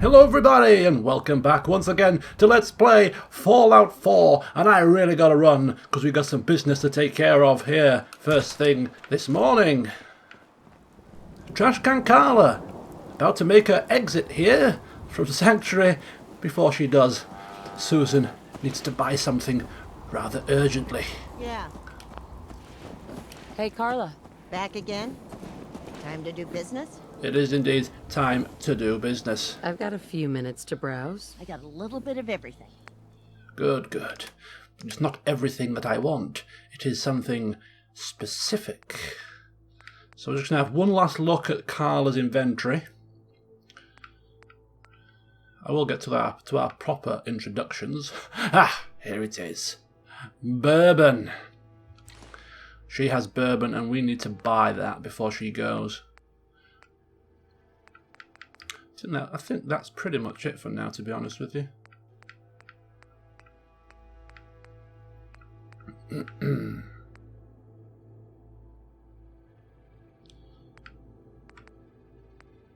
Hello everybody and welcome back once again to Let's Play Fallout 4, and I really gotta run because we got some business to take care of here first thing this morning. Trash Can Carla about to make her exit here from the sanctuary. Before she does, Susan needs to buy something rather urgently. Yeah. Hey, Carla. Back again? Time to do business? It is indeed time to do business. I've got a few minutes to browse. I got a little bit of everything. Good, good. It's not everything that I want. It is something specific. So we're just going to have one last look at Carla's inventory. I will get to our proper introductions. Ah, here it is. Bourbon. She has bourbon and we need to buy that before she goes. I think that's pretty much it for now, to be honest with you.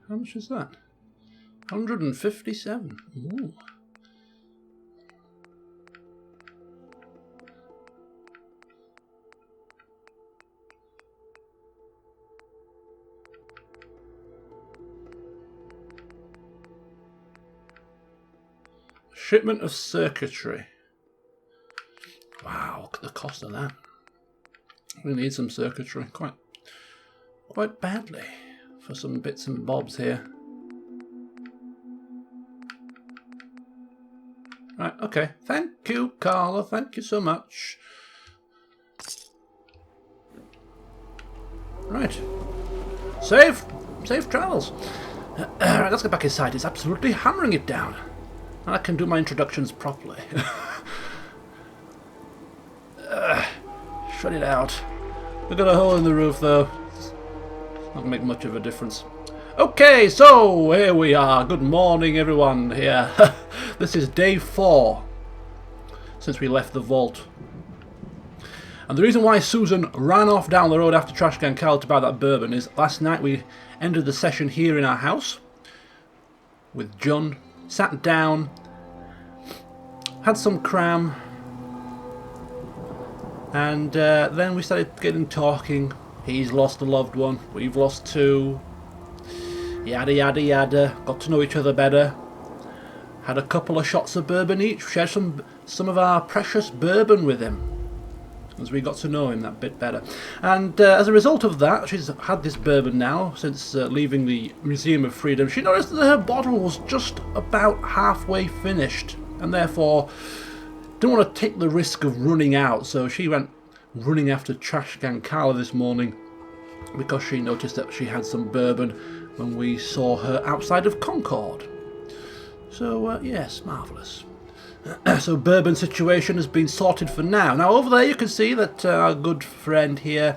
How much is that? 157. Ooh. Shipment of circuitry. Wow, look at the cost of that. We need some circuitry quite badly for some bits and bobs here. Right, okay. Thank you, Carla. Thank you so much. Right. Safe travels. Right, let's get back inside. It's absolutely hammering it down. And I can do my introductions properly. Shut it out. We've got a hole in the roof though. It's not going to make much of a difference. Okay, so here we are. Good morning everyone here. This is day 4 since we left the vault. And the reason why Susan ran off down the road after Trash Can Carl to buy that bourbon is last night we ended the session here in our house with John. Sat down, had some cram, and then we started getting talking. He's lost a loved one, we've lost 2, yada yada yada, got to know each other better, had a couple of shots of bourbon each, shared some of our precious bourbon with him as we got to know him that bit better. And as a result of that, she's had this bourbon now since leaving the Museum of Freedom. She noticed that her bottle was just about halfway finished, and therefore didn't want to take the risk of running out, so she went running after Trash Can Carla this morning because she noticed that she had some bourbon when we saw her outside of Concord. So yes, marvellous. So bourbon situation has been sorted for now. Now over there you can see that our good friend here,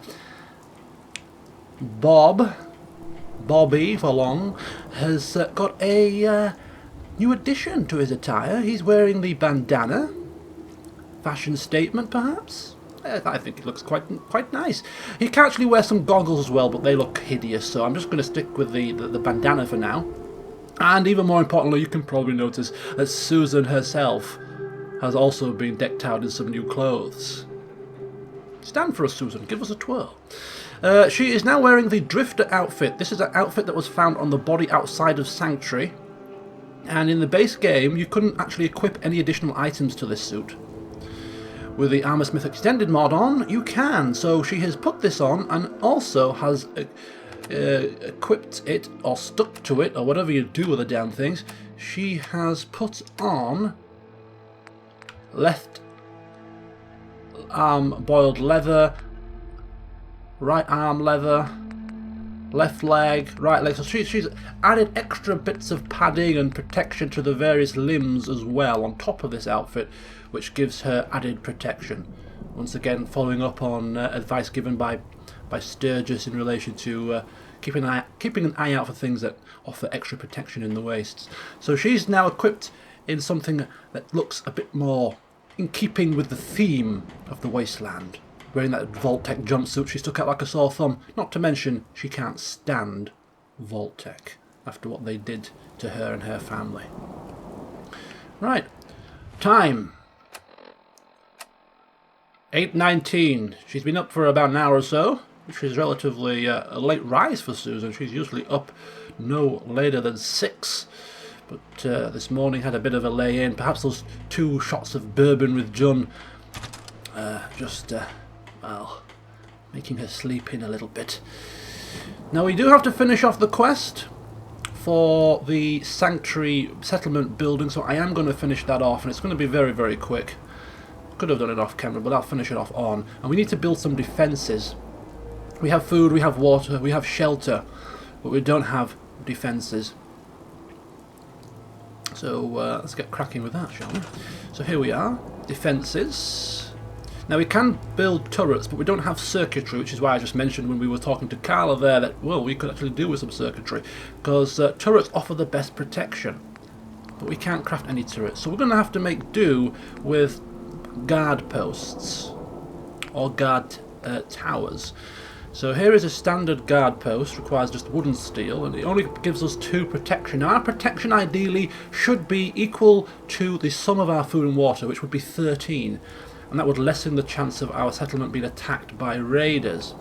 Bobby for long, has got a new addition to his attire. He's wearing the bandana. Fashion statement perhaps? I think it looks quite nice. He can actually wear some goggles as well, but they look hideous, so I'm just going to stick with the bandana for now. And even more importantly, you can probably notice that Susan herself has also been decked out in some new clothes. Stand for us, Susan. Give us a twirl. She is now wearing the Drifter outfit. This is an outfit that was found on the body outside of Sanctuary. And in the base game, you couldn't actually equip any additional items to this suit. With the Armorsmith Extended mod on, you can. So she has put this on and also has equipped it or stuck to it or whatever you do with the damn things. She has put on left arm boiled leather, right arm leather, left leg, right leg. So she's added extra bits of padding and protection to the various limbs as well on top of this outfit, which gives her added protection. Once again, following up on advice given by Sturgis in relation to keeping an eye out for things that offer extra protection in the wastes. So she's now equipped in something that looks a bit more in keeping with the theme of the wasteland. Wearing that Vault-Tec jumpsuit, she stuck out like a sore thumb. Not to mention, she can't stand Vault-Tec after what they did to her and her family. Right, time. 8:19. She's been up for about an hour or so, which is relatively a late rise for Susan. She's usually up no later than 6. But this morning had a bit of a lay-in. Perhaps those 2 shots of bourbon with John well, making her sleep in a little bit. Now we do have to finish off the quest for the sanctuary settlement building, so I am going to finish that off, and it's going to be very, very quick. Could have done it off camera, but I'll finish it off on. And we need to build some defences. We have food, we have water, we have shelter, but we don't have defences. So let's get cracking with that, shall we? So here we are, defences. Now we can build turrets, but we don't have circuitry, which is why I just mentioned when we were talking to Carla there that, well, we could actually do with some circuitry, because turrets offer the best protection, but we can't craft any turrets. So we're going to have to make do with guard posts, or guard towers. So here is a standard guard post, requires just wood and steel, and it only gives us 2 protection. Now our protection ideally should be equal to the sum of our food and water, which would be 13. And that would lessen the chance of our settlement being attacked by raiders.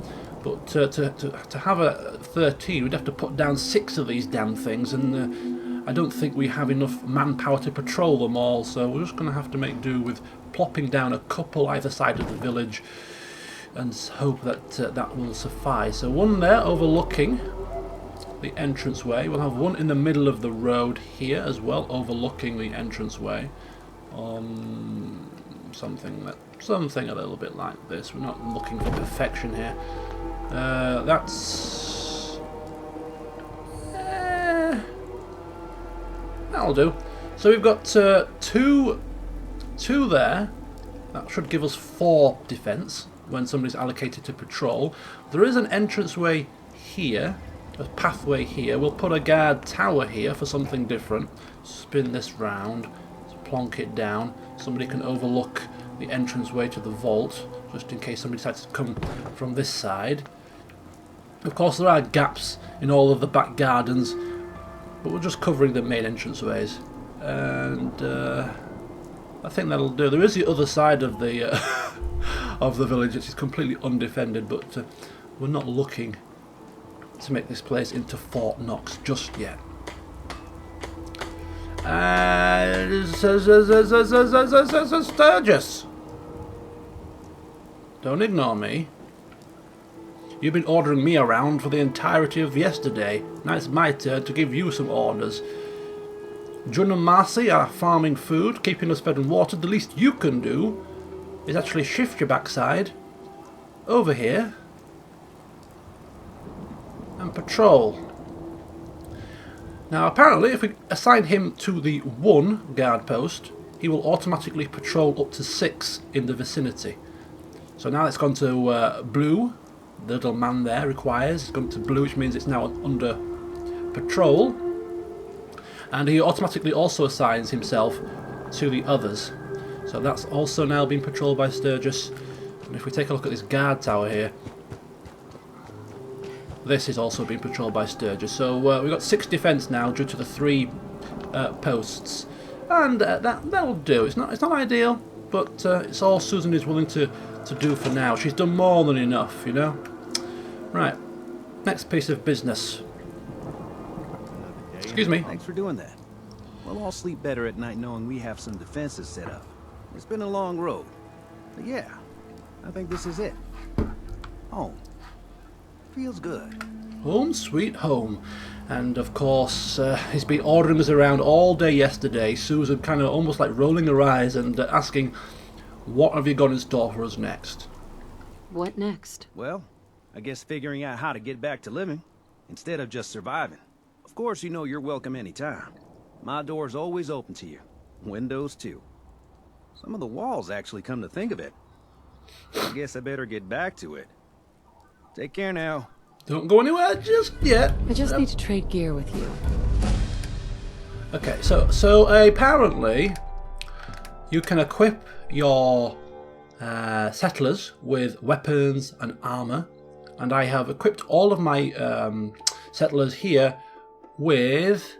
But to have a 13, we'd have to put down 6 of these damn things, and I don't think we have enough manpower to patrol them all, so we're just going to have to make do with plopping down a couple either side of the village and hope that that will suffice. So one there overlooking the entranceway. We'll have one in the middle of the road here as well, overlooking the entranceway. Something a little bit like this. We're not looking for perfection here. That'll do. So we've got two there. That should give us 4 defense when somebody's allocated to patrol. There is an entranceway here, a pathway here. We'll put a guard tower here for something different. Spin this round, plonk it down. Somebody can overlook the entranceway to the vault, just in case somebody decides to come from this side. Of course, there are gaps in all of the back gardens, but we're just covering the main entranceways, and I think that'll do. There is the other side of the of the village, which is completely undefended, but we're not looking to make this place into Fort Knox just yet. Sturgis, don't ignore me. You've been ordering me around for the entirety of yesterday. Now it's my turn to give you some orders. Jun and Marcy are farming food, keeping us fed and watered. The least you can do is actually shift your backside over here and patrol. Now apparently if we assign him to the 1 guard post, he will automatically patrol up to 6 in the vicinity. So now it's gone to blue. The little man there requires. It's gone to blue, which means it's now under patrol. And he automatically also assigns himself to the others. So that's also now being patrolled by Sturgis. And if we take a look at this guard tower here, this is also being patrolled by Sturgis. So we've got 6 defence now due to the 3 posts. And that'll do. It's not ideal, but it's all Susan is willing to do for now. She's done more than enough, you know. Right, next piece of business. Excuse me. Thanks for doing that. We'll all sleep better at night knowing we have some defenses set up. It's been a long road, but yeah, I think this is it. Home. Feels good. Home sweet home. And of course, he's been ordering us around all day yesterday. Susan kind of almost like rolling her eyes and asking, what have you got in store for us next? What next? Well, I guess figuring out how to get back to living, instead of just surviving. Of course, you know you're welcome anytime. My door's always open to you. Windows too. Some of the walls actually, come to think of it. I guess I better get back to it. Take care now. Don't go anywhere just yet. I just need to trade gear with you. Okay, so apparently you can equip your settlers with weapons and armor, and I have equipped all of my settlers here with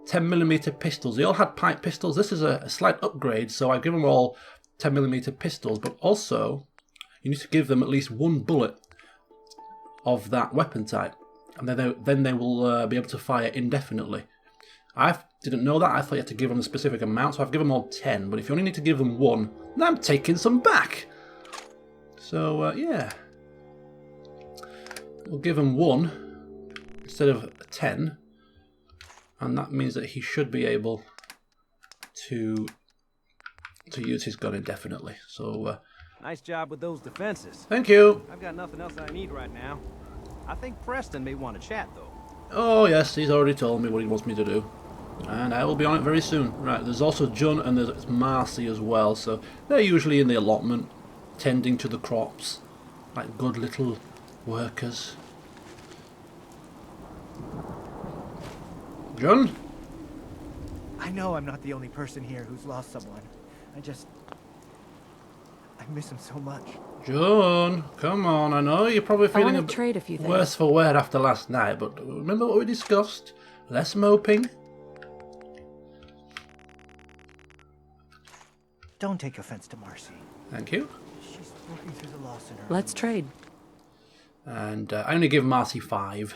10mm pistols. They all had pipe pistols. This is a slight upgrade, so I've given them all 10mm pistols, but also you need to give them at least one bullet of that weapon type, and then they will be able to fire indefinitely. I didn't know that. I thought you had to give them a specific amount, so I've given them all 10, but if you only need to give them one, then I'm taking some back. So, yeah. We'll give him 1 instead of 10, and that means that he should be able to use his gun indefinitely. So, Nice job with those defenses. thank you. I've got nothing else I need right now. I think Preston may want to chat, though. Oh yes, he's already told me what he wants me to do, and I will be on it very soon. Right, there's also John and there's Marcy as well, so they're usually in the allotment, tending to the crops, like good little workers. John? I know I'm not the only person here who's lost someone. I miss him so much. John, come on, I know you're probably I feeling want to trade a few things. worse for wear after last night, but remember what we discussed? Less moping. Don't take offense to Marcy. Thank you. She's working through the loss in her Let's own trade. And I only give Marcy 5.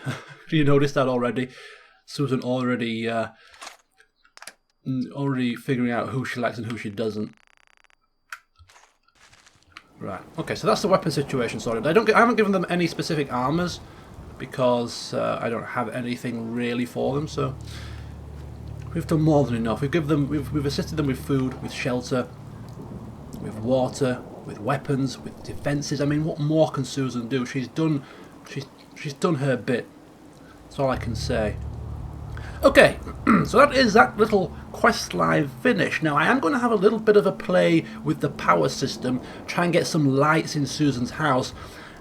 You noticed that already? Susan already figuring out who she likes and who she doesn't. Right. Okay, so that's the weapon situation sorted. I haven't given them any specific armors because I don't have anything really for them. So we've done more than enough. We've assisted them with food, with shelter, with water, with weapons, with defences. I mean, what more can Susan do? She's done her bit. That's all I can say. Okay, so that is that little quest line finished. Now I am going to have a little bit of a play with the power system, try and get some lights in Susan's house.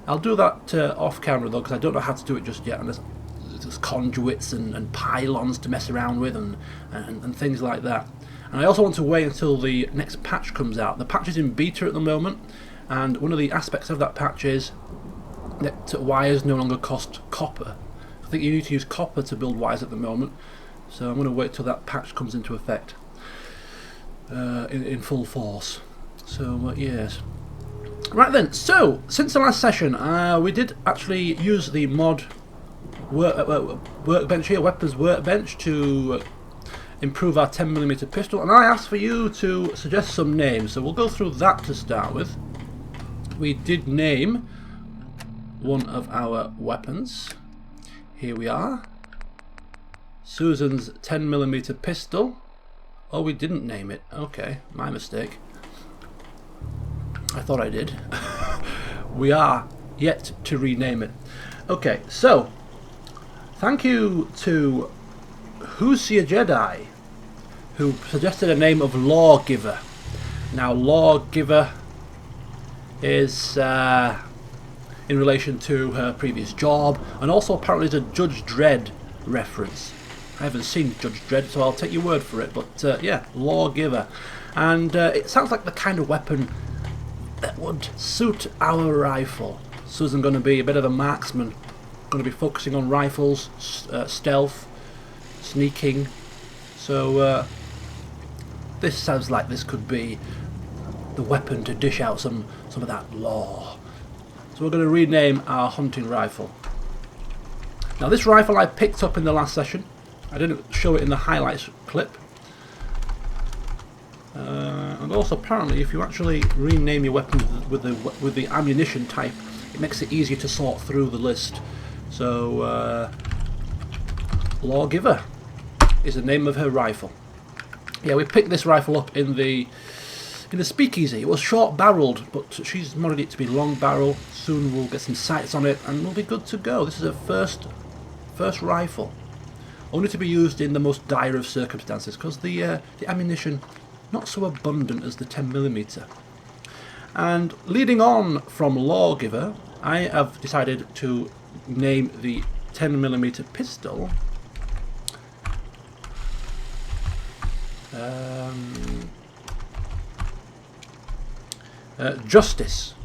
I'll do that off camera though, because I don't know how to do it just yet, and there's conduits and pylons to mess around with and things like that. And I also want to wait until the next patch comes out. The patch is in beta at the moment, and one of the aspects of that patch is that wires no longer cost copper. I think you need to use copper to build wires at the moment, so I'm going to wait till that patch comes into effect in full force. So yes. Right then, so since the last session we did actually use the mod workbench here, weapons workbench, to improve our 10mm pistol, and I asked for you to suggest some names, so we'll go through that to start with. We did name one of our weapons. Here we are. Susan's 10mm pistol. Oh, we didn't name it. Okay, my mistake. I thought I did. We are yet to rename it. Okay, so thank you to Husia Jedi, who suggested a name of Lawgiver. Now, Lawgiver is in relation to her previous job, and also apparently is a Judge Dredd reference. I haven't seen Judge Dredd, so I'll take your word for it, but yeah, Lawgiver. And it sounds like the kind of weapon that would suit our rifle. Susan going to be a bit of a marksman, going to be focusing on rifles, stealth, sneaking, so this sounds like this could be the weapon to dish out some of that law. So we're going to rename our hunting rifle. Now this rifle I picked up in the last session. I didn't show it in the highlights clip. And also apparently if you actually rename your weapons with the ammunition type, it makes it easier to sort through the list. So Lawgiver is the name of her rifle. Yeah, we picked this rifle up in the speakeasy. It was short barreled, but she's modded it to be long barrel. Soon we'll get some sights on it and we'll be good to go. This is her first rifle, only to be used in the most dire of circumstances, because the ammunition not so abundant as the 10mm. And leading on from Lawgiver, I have decided to name the 10mm pistol Justice.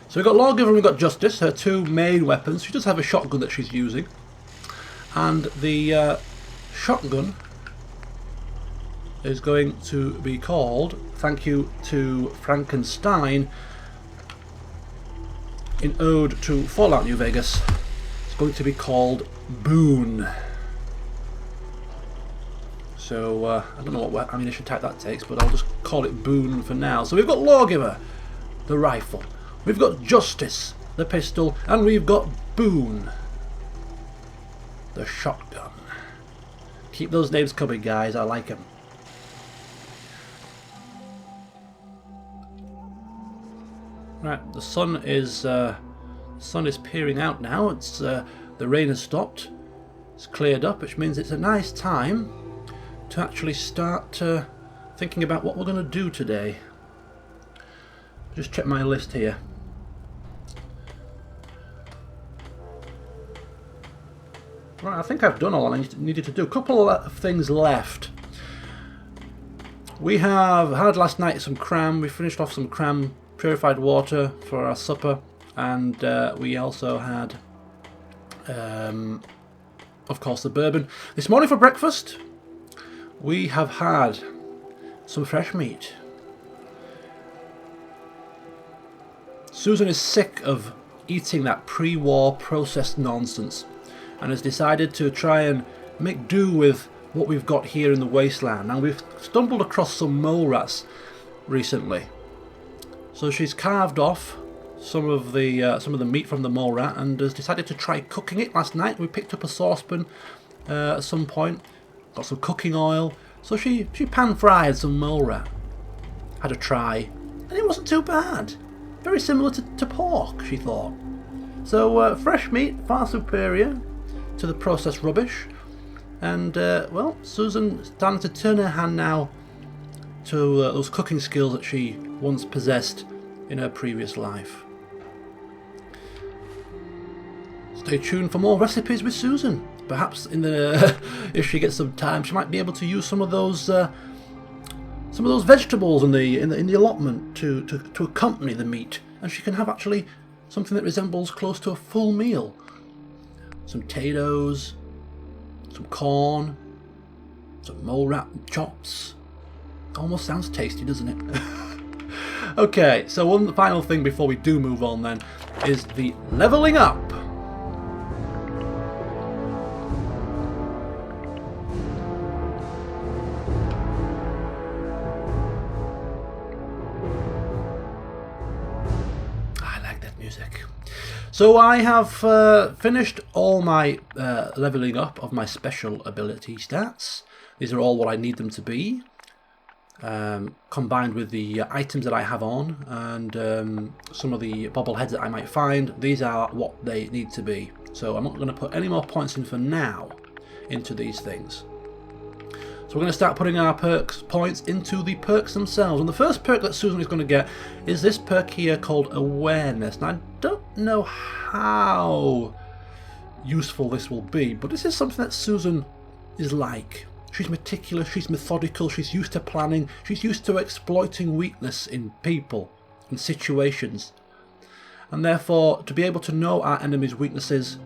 So we've got Lawgiver and we've got Justice, her two main weapons. She does have a shotgun that she's using. And the shotgun is going to be called, thank you to Frankenstein, in ode to Fallout New Vegas, it's going to be called Boone. So I don't know what ammunition type that takes, but I'll just call it Boone for now. So we've got Lawgiver, the rifle, we've got Justice, the pistol, and we've got Boone, the shotgun. Keep those names coming, guys, I like them. Right, the sun is peering out now. It's the rain has stopped. It's cleared up, which means it's a nice time to actually start thinking about what we're going to do today. Just check my list here. Right, I think I've done all I needed to do. A couple of things left. We have had last night some cram. We finished off some cram purified water for our supper, and we also had of course the bourbon. This morning for breakfast we have had some fresh meat. Susan is sick of eating that pre-war processed nonsense and has decided to try and make do with what we've got here in the wasteland. Now, we've stumbled across some mole rats recently. So she's carved off some of the meat from the mole rat and has decided to try cooking it. Last night we picked up a saucepan at some point, got some cooking oil, so she pan fried some mole rat. Had a try, and it wasn't too bad. Very similar to pork, she thought. So fresh meat, far superior to the processed rubbish. And well, Susan's starting to turn her hand now to those cooking skills that she once possessed in her previous life. Stay tuned for more recipes with Susan. Perhaps in the if she gets some time, she might be able to use some of those vegetables in the allotment to accompany the meat, and she can have actually something that resembles close to a full meal. Some potatoes, some corn, some mole rat chops. Almost sounds tasty, doesn't it? Okay, so one final thing before we do move on then is the leveling up. I like that music. So I have finished all my leveling up of my special ability stats. These are all what I need them to be. Combined with the items that I have on and some of the bobbleheads that I might find, these are what they need to be. So I'm not going to put any more points in for now into these things. So we're going to start putting our points into the perks themselves. And the first perk that Susan is going to get is this perk here called Awareness. And I don't know how useful this will be, but this is something that Susan is like. She's meticulous, she's methodical, she's used to planning, she's used to exploiting weakness in people and situations. And therefore, to be able to know our enemy's weaknesses,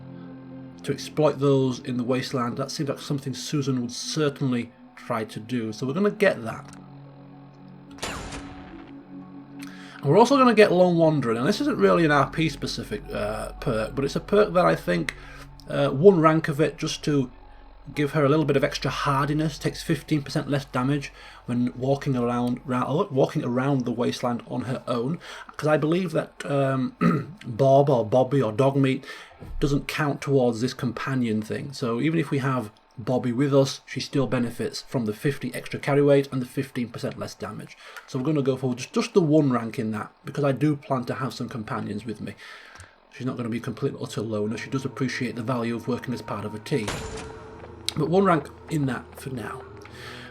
to exploit those in the wasteland, that seems like something Susan would certainly try to do. So we're going to get that. And we're also going to get Lone Wandering, and this isn't really an RP specific perk, but it's a perk that I think one rank of it, just to give her a little bit of extra hardiness, takes 15% less damage when walking around the wasteland on her own, because I believe that Bob or Bobby or Dogmeat doesn't count towards this companion thing. So even if we have Bobby with us, she still benefits from the 50 extra carry weight and the 15% less damage. So we're going to go for just the one rank in that, because I do plan to have some companions with me. She's not going to be a complete utter loner. She does appreciate the value of working as part of a team. But one rank in that for now.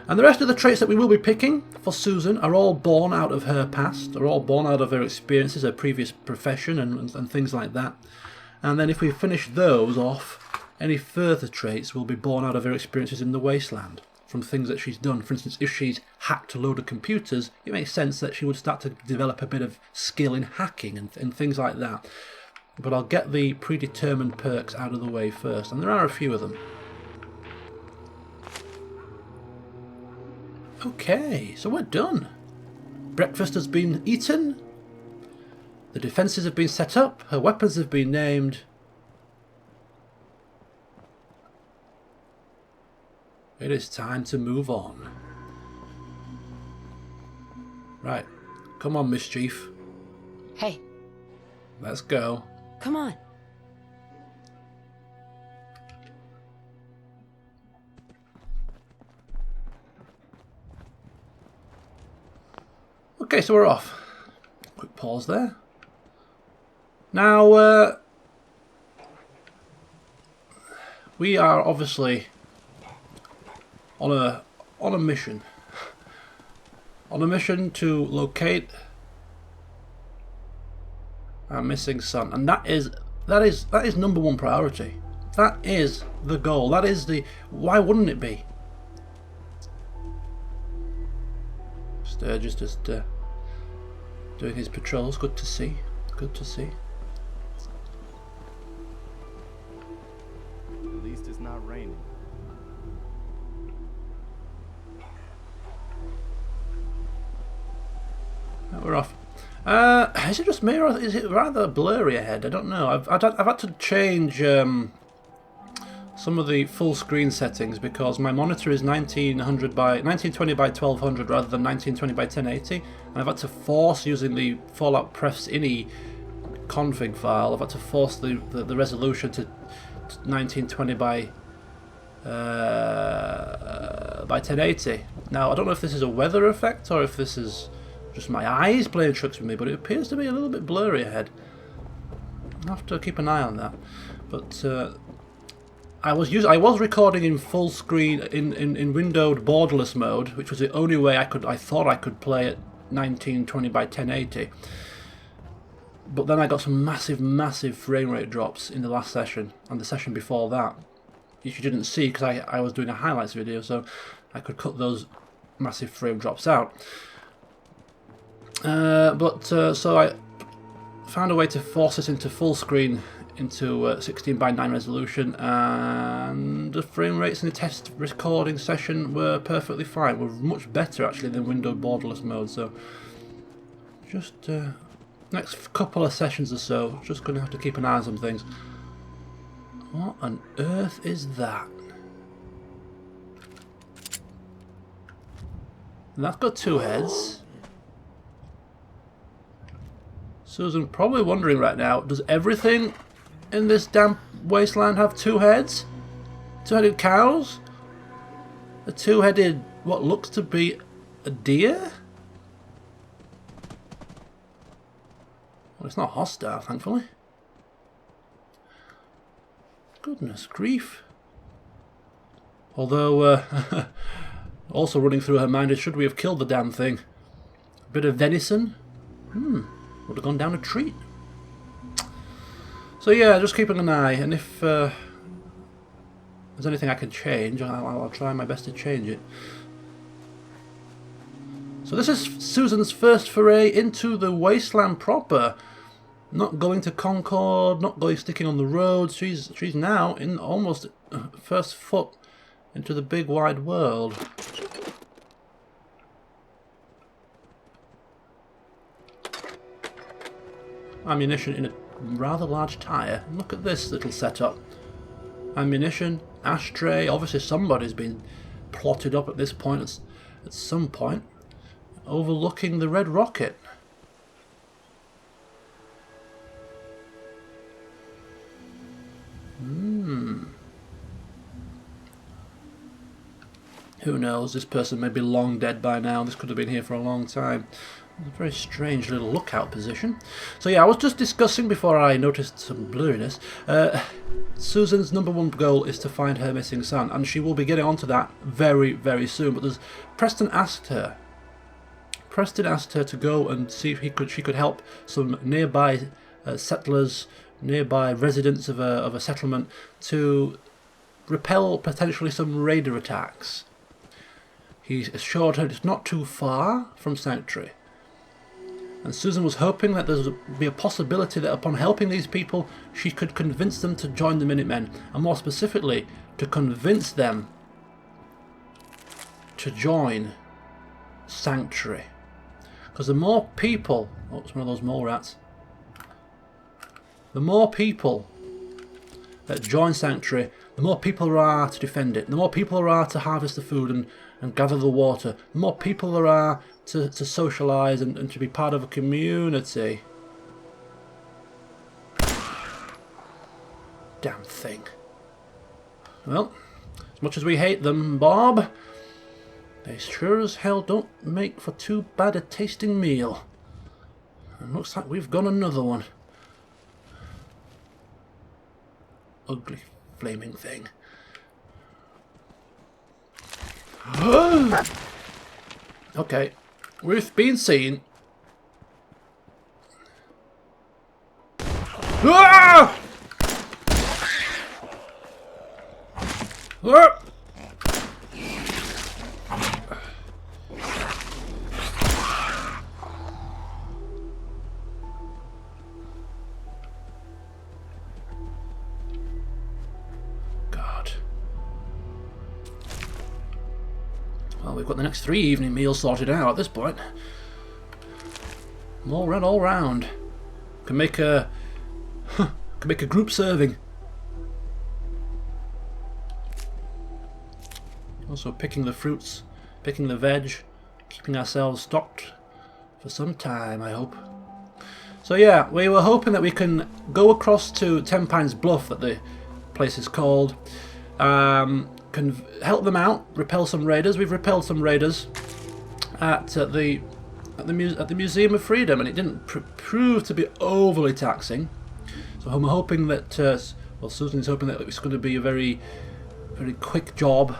And the rest of the traits that we will be picking for Susan are all born out of her past, are all born out of her experiences, her previous profession and things like that. And then if we finish those off, any further traits will be born out of her experiences in the wasteland, from things that she's done. For instance, if she's hacked a load of computers, it makes sense that she would start to develop a bit of skill in hacking and things like that. But I'll get the predetermined perks out of the way first, and there are a few of them. Okay, so we're done. Breakfast has been eaten. The defences have been set up. Her weapons have been named. It is time to move on. Right. Come on, Mischief. Hey, Let's go. come on. Okay, so we're off. Quick pause there. Now, we are obviously on a mission. On a mission to locate our missing son, and that is number one priority. That is the goal. That is the. Why wouldn't it be? Sturgis just doing his patrols. Good to see. Good to see. At least it's not raining. We're off. Is it just me or is it rather blurry ahead? I don't know. I've had to change some of the full screen settings because my monitor is 1920 by 1200 rather than 1920 by 1080, and I've had to force, using the Fallout Prefs ini config file, I've had to force the resolution to 1920 by 1080. Now I don't know if this is a weather effect or if this is just my eyes playing tricks with me, but it appears to be a little bit blurry ahead. I'll have to keep an eye on that. But I was recording in full screen in windowed borderless mode, which was the only way I thought I could play at 1920 by 1080. But then I got some massive frame rate drops in the last session and the session before that, which you didn't see because I was doing a highlights video, so I could cut those massive frame drops out. So I found a way to force it into full screen, into 16 by 9 resolution, and the frame rates in the test recording session were perfectly fine. Were much better actually than windowed borderless mode. So just next couple of sessions or so, just going to have to keep an eye on some things. What on earth is that? That's got two heads. Susan probably wondering right now, does everything in this damn wasteland have two heads? Two-headed cows? A two-headed, what looks to be a deer? Well, it's not hostile, thankfully. Goodness grief. Although, also running through her mind is, should we have killed the damn thing? A bit of venison? Would have gone down a treat. So yeah, just keeping an eye, and if there's anything I can change, I'll try my best to change it. So this is Susan's first foray into the wasteland proper. Not going to Concord, not going sticking on the road. She's now in almost first foot into the big wide world. Ammunition in a rather large tyre. Look at this little setup. Ammunition, ashtray. Obviously somebody's been plotted up at this point, at some point, overlooking the Red Rocket. Who knows, this person may be long dead by now. This could have been here for a long time. A very strange little lookout position. So yeah, I was just discussing before I noticed some blurriness. Susan's number one goal is to find her missing son, and she will be getting onto that very soon. But Preston asked her to go and see if she could help some nearby settlers, nearby residents of a settlement, to repel potentially some raider attacks. He assured her it's not too far from Sanctuary. And Susan was hoping that there would be a possibility that upon helping these people, she could convince them to join the Minutemen, and more specifically, to convince them to join Sanctuary. Because the more people... Oh, it's one of those mole rats. The more people that join Sanctuary, the more people there are to defend it. The more people there are to harvest the food and gather the water. The more people there are to socialise and to be part of a community. Damn thing. Well, as much as we hate them, Bob, they sure as hell don't make for too bad a tasting meal. And looks like we've got another one. Ugly flaming thing. Okay, we've been seen. Ah! Ah! God. Well, we've got the next 3 evening meals sorted out at this point. More red all round. Can make a group serving. Also picking the fruits, picking the veg, keeping ourselves stocked for some time, I hope. So yeah, we were hoping that we can go across to Tenpines Bluff, that the place is called. Can help them out, repel some raiders. We've repelled some raiders at the Museum of Freedom, and it didn't prove to be overly taxing. So I'm hoping that, well, Susan's hoping that it's going to be a very, very quick job.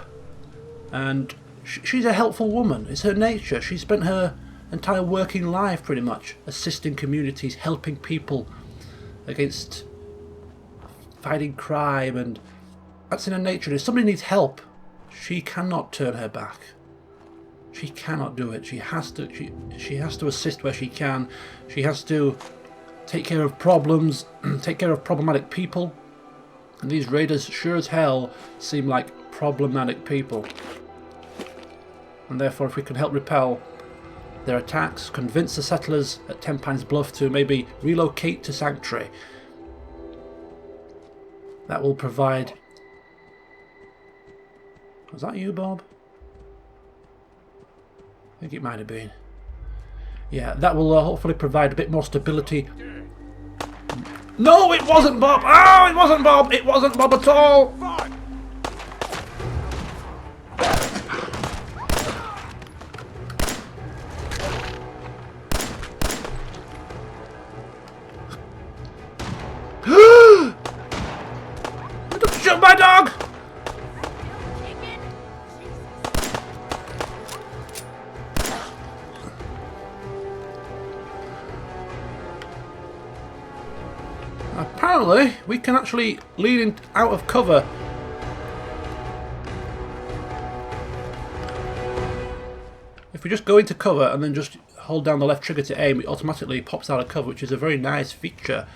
And she's a helpful woman. It's her nature. She spent her entire working life pretty much assisting communities, helping people against fighting crime, and that's in her nature. If somebody needs help, she cannot turn her back. She cannot do it. She has to assist where she can. She has to take care of problems, take care of problematic people. And these raiders sure as hell seem like problematic people. And therefore, if we can help repel their attacks, convince the settlers at Tenpines Bluff to maybe relocate to Sanctuary, that will provide... Was that you, Bob? I think it might have been. Yeah, that will hopefully provide a bit more stability. No, it wasn't Bob! Oh, it wasn't Bob! It wasn't Bob at all! Don't shoot my dog! Apparently, we can actually lead in, out of cover. If we just go into cover and then just hold down the left trigger to aim, it automatically pops out of cover, which is a very nice feature.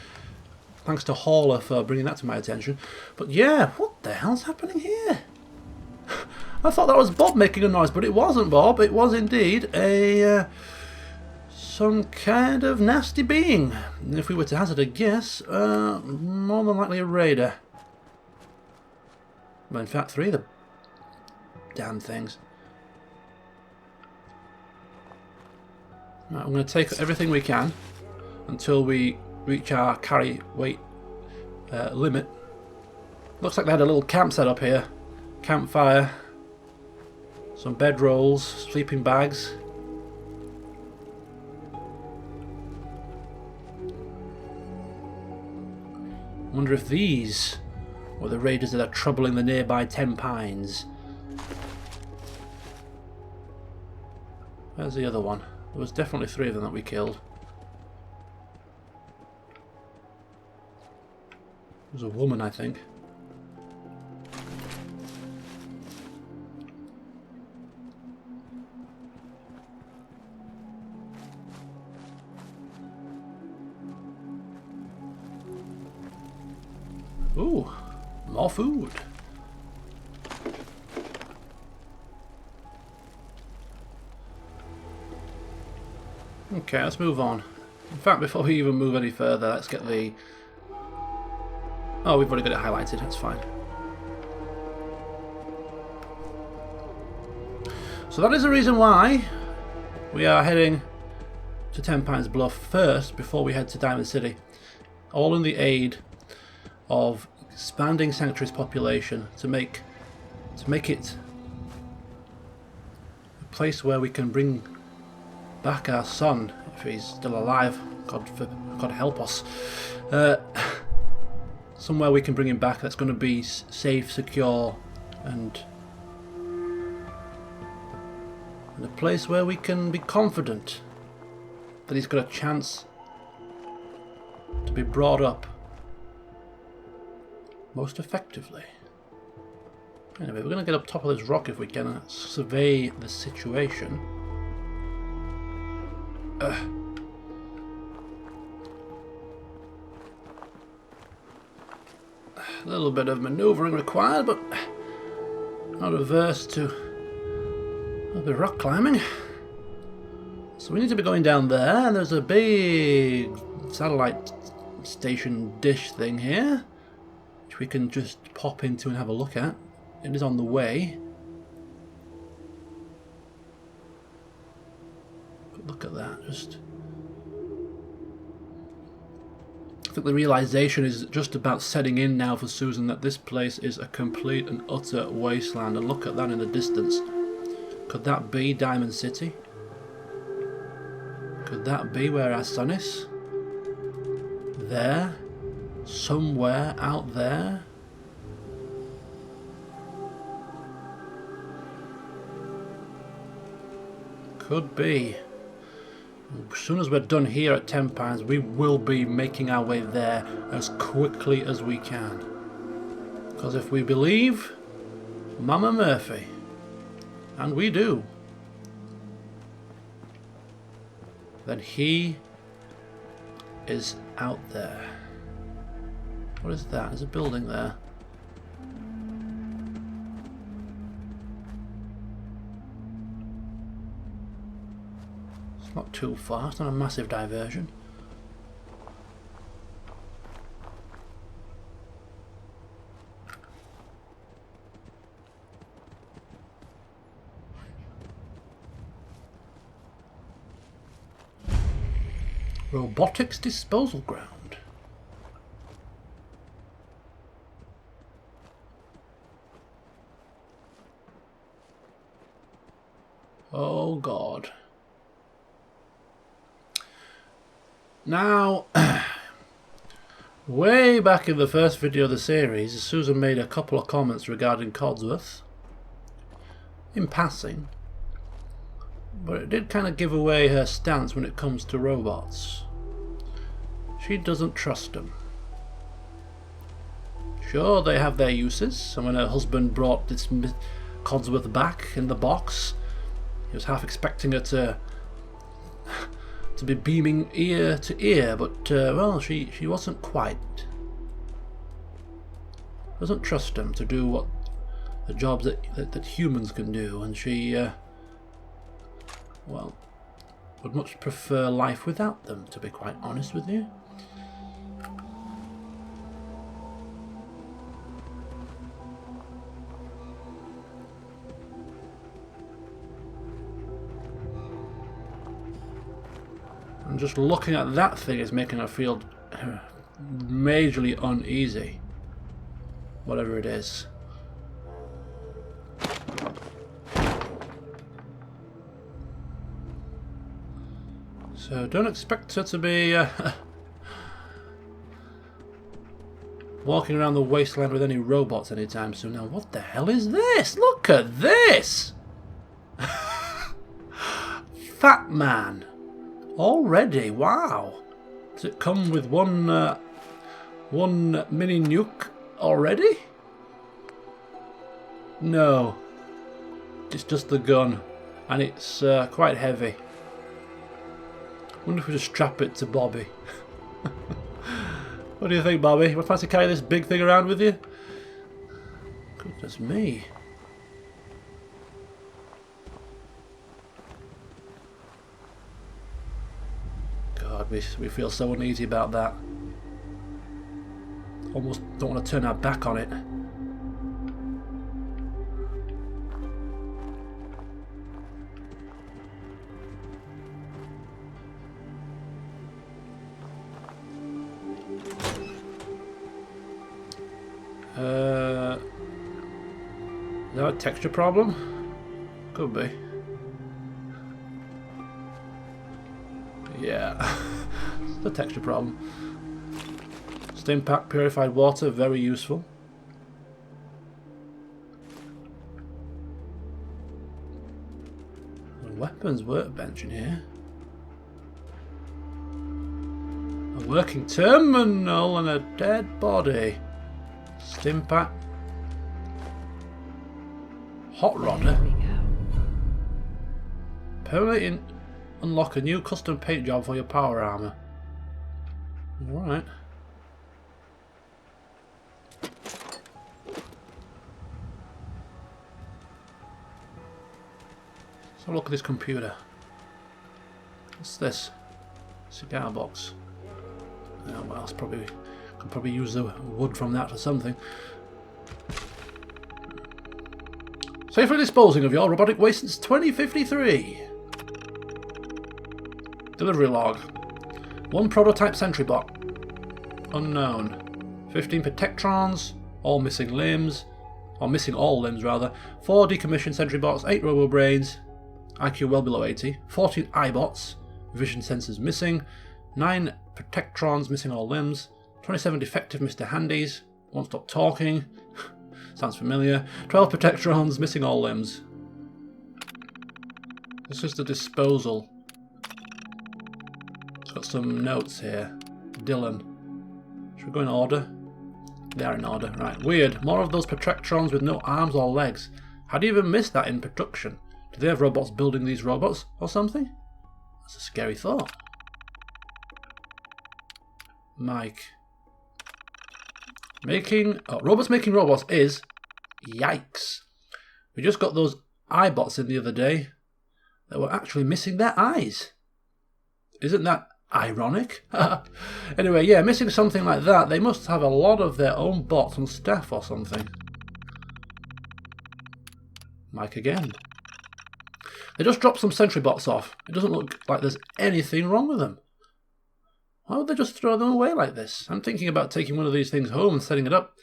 Thanks to Hauler for bringing that to my attention. But yeah, what the hell's happening here? I thought that was Bob making a noise, but it wasn't Bob. It was indeed a... some kind of nasty being. And if we were to hazard a guess, more than likely a raider. Well, in fact, 3 of the damn things. Right, I'm going to take everything we can until we reach our carry weight limit. Looks like they had a little camp set up here. Campfire. Some bedrolls, sleeping bags. Wonder if these were the raiders that are troubling the nearby Tenpines. Where's the other one? There was definitely 3 of them that we killed. There's a woman, I think. Ooh, more food. Okay, let's move on. In fact, before we even move any further, let's get the... Oh, we've already got it highlighted, that's fine. So that is the reason why we are heading to Tenpines Bluff first before we head to Diamond City. All in the aid of expanding Sanctuary's population to make it a place where we can bring back our son, if he's still alive. God help us. Somewhere we can bring him back that's going to be safe, secure, and a place where we can be confident that he's got a chance to be brought up most effectively. Anyway, we're going to get up top of this rock if we can and survey the situation. A little bit of manoeuvring required, but not averse to the rock climbing. So we need to be going down there, and there's a big satellite station dish thing here, which we can just pop into and have a look at. It is on the way. But look at that, just... I think the realization is just about setting in now for Susan that this place is a complete and utter wasteland, and look at that in the distance. Could that be Diamond City? Could that be where our son is? There? Somewhere out there? Could be. As soon as we're done here at Tenpines, we will be making our way there as quickly as we can. Because if we believe Mama Murphy, and we do, then he is out there. What is that? There's a building there. It's not too far, it's not a massive diversion. Robotics disposal ground. Oh God. Now, way back in the first video of the series, Susan made a couple of comments regarding Codsworth. In passing. But it did kind of give away her stance when it comes to robots. She doesn't trust them. Sure, they have their uses, and when her husband brought this Codsworth back in the box, he was half expecting her to be beaming ear to ear, but well, she wasn't quite. Doesn't trust them to do what the jobs that humans can do, and she well, would much prefer life without them, to be quite honest with you. And just looking at that thing is making her feel majorly uneasy. Whatever it is. So don't expect her to be walking around the wasteland with any robots anytime soon. Now what the hell is this? Look at this! Fat man. Already, wow. Does it come with one mini nuke already? No. It's just the gun. And it's quite heavy. Wonder if we just strap it to Bobby. What do you think, Bobby? You want to carry this big thing around with you? Goodness me. we feel so uneasy about that. Almost don't want to turn our back on it. Is that a texture problem? Could be. Yeah, it's a texture problem. Stim pack, purified water, very useful. A weapons workbench in here. A working terminal and a dead body. Stim pack. Hot rodder. There we go. Permanently unlock a new custom paint job for your power armor. Alright. Let's have a look at this computer. What's this? Cigar box. Oh, well, it's probably could probably use the wood from that for something. Safely disposing of your robotic waste since 2053. Delivery log. 1 prototype sentry bot. Unknown. 15 protectrons. All missing limbs. Or missing all limbs, rather. 4 decommissioned sentry bots. 8 robo brains. IQ well below 80. 14 iBots. Vision sensors missing. 9 protectrons missing all limbs. 27 defective Mr. Handies. Won't stop talking. Sounds familiar. 12 protectrons missing all limbs. This is the disposal. It's got some notes here. Dylan. Should we go in order? They are in order. Right. Weird. More of those protectrons with no arms or legs. How do you even miss that in production? Do they have robots building these robots or something? That's a scary thought. Mike. Robots making robots is... Yikes. We just got those iBots in the other day that were actually missing their eyes. Isn't that ironic? Anyway, yeah, missing something like that. They must have a lot of their own bots on staff or something. Mike again. They just dropped some sentry bots off. It doesn't look like there's anything wrong with them. Why would they just throw them away like this? I'm thinking about taking one of these things home and setting it up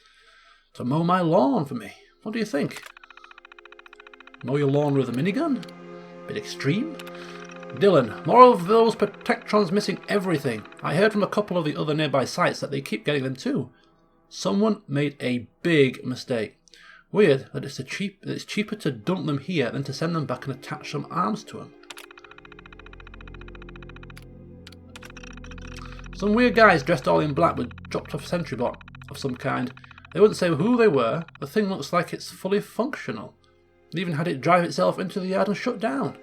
to mow my lawn for me. What do you think? Mow your lawn with a minigun? Bit extreme? Dylan, more of those protectrons missing everything. I heard from a couple of the other nearby sites that they keep getting them too. Someone made a big mistake. Weird that it's cheaper to dump them here than to send them back and attach some arms to them. Some weird guys dressed all in black with dropped off sentry bot of some kind. They wouldn't say who they were. The thing looks like it's fully functional. They even had it drive itself into the yard and shut down.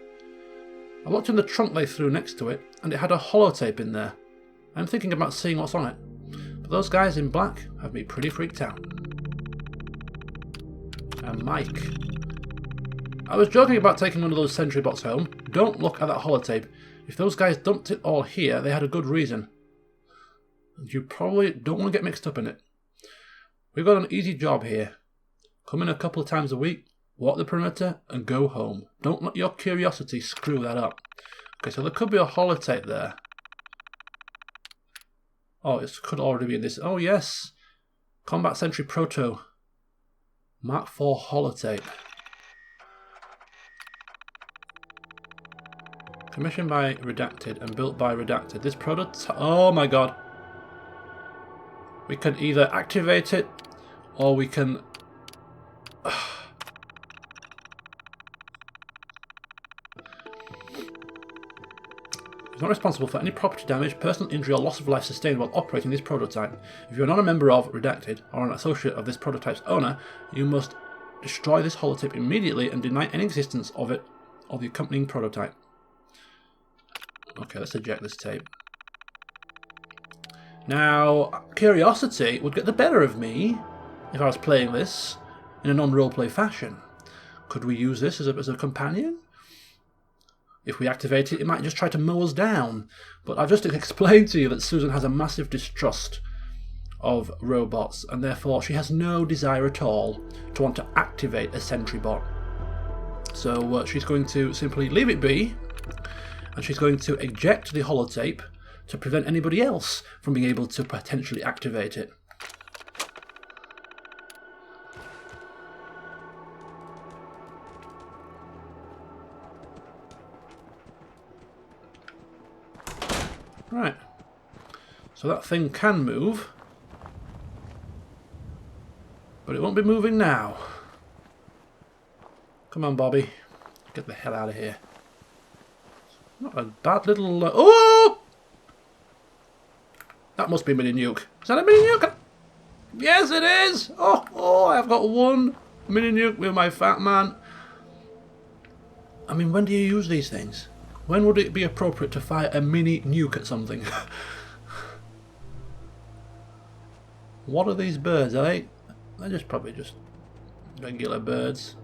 I looked in the trunk they threw next to it, and it had a holotape in there. I'm thinking about seeing what's on it. But those guys in black have me pretty freaked out. And Mike. I was joking about taking one of those sentry bots home. Don't look at that holotape. If those guys dumped it all here, they had a good reason. And you probably don't want to get mixed up in it. We've got an easy job here. Come in a couple of times a week, walk the perimeter, and go home. Don't let your curiosity screw that up. Okay, so there could be a holotape there. Oh, it could already be in this. Oh, yes. Combat Sentry Proto. Mark IV holotape. Commissioned by Redacted and built by Redacted. This prototype... Oh my god. We can either activate it or we can... It's not responsible for any property damage, personal injury or loss of life sustained while operating this prototype. If you are not a member of Redacted or an associate of this prototype's owner, you must destroy this holotape immediately and deny any existence of it or the accompanying prototype. Okay, let's eject this tape. Now, curiosity would get the better of me if I was playing this in a non-roleplay fashion. Could we use this as a companion? If we activate it, it might just try to mow us down. But I've just explained to you that Susan has a massive distrust of robots, and therefore she has no desire at all to want to activate a sentry bot. So she's going to simply leave it be, and she's going to eject the holotape to prevent anybody else from being able to potentially activate it. Right, so that thing can move, but it won't be moving now. Come on, Bobby, get the hell out of here. Not a bad little... oh! That must be mini nuke. Is that a mini nuke? Yes, it is! Oh, I've got one mini nuke with my fat man. I mean, when do you use these things? When would it be appropriate to fire a mini nuke at something? What are these birds? Are they? They're just probably just regular birds.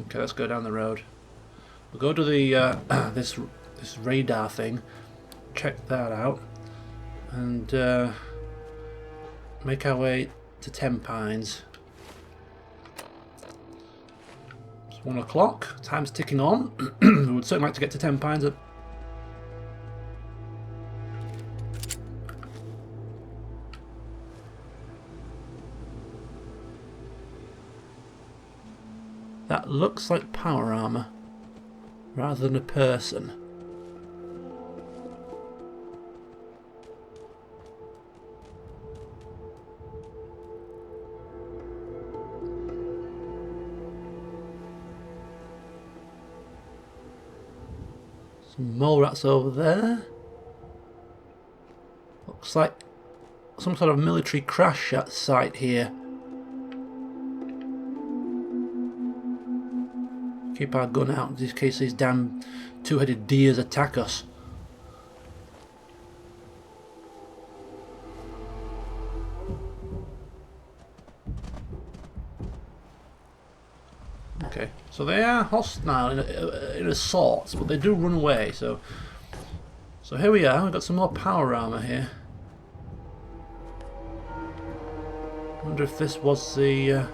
Okay, let's go down the road. We'll go to the this radar thing, check that out, and make our way to Tenpines. 1 o'clock, time's ticking on. We would certainly like to get to Tenpines at... That looks like power armor rather than a person. Some mole rats over there. Looks like some sort of military crash at site here. Keep our gun out in case these damn two-headed deers attack us. Okay, so they are hostile in a sort, but they do run away. So here we are. We've got some more power armor here. Wonder if this was the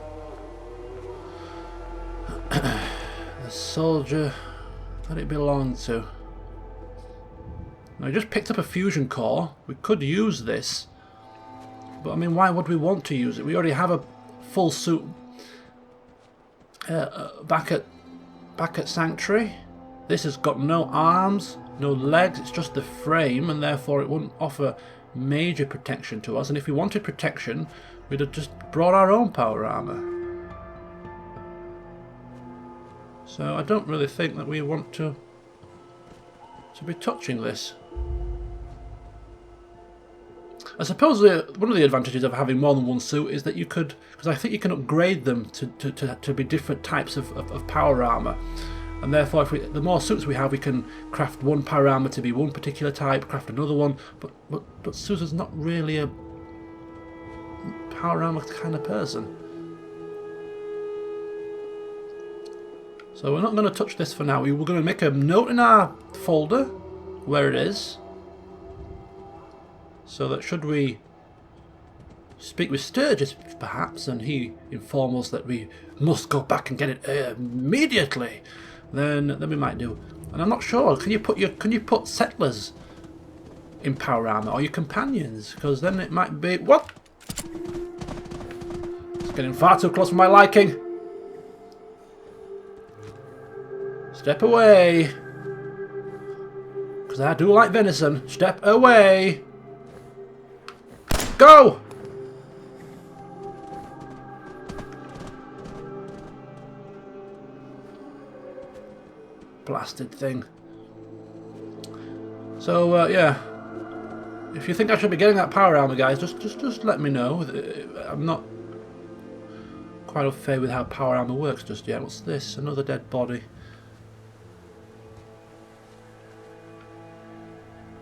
soldier that it belonged to. Now, I just picked up a fusion core. We could use this, but I mean, why would we want to use it? We already have a full suit back at Sanctuary. This has got no arms, no legs. It's just the frame, and therefore it wouldn't offer major protection to us. And if we wanted protection, we'd have just brought our own power armor. So I don't really think that we want to be touching this. I suppose one of the advantages of having more than one suit is that you could, because I think you can upgrade them to be different types of power armor, and therefore if the more suits we have, we can craft one power armor to be one particular type, craft another one. But Susan's not really a power armor kind of person. So we're not going to touch this for now. We're going to make a note in our folder where it is, so that should we speak with Sturgis perhaps, and he inform us that we must go back and get it immediately, then we might do. And I'm not sure. Can you put settlers in power armor, or your companions? Because then it might be what? It's getting far too close for my liking. Step away. Because I do like venison. Step away. Go! Blasted thing. So, yeah. If you think I should be getting that power armor, guys, just let me know. I'm not quite au fait with how power armor works just yet. What's this? Another dead body.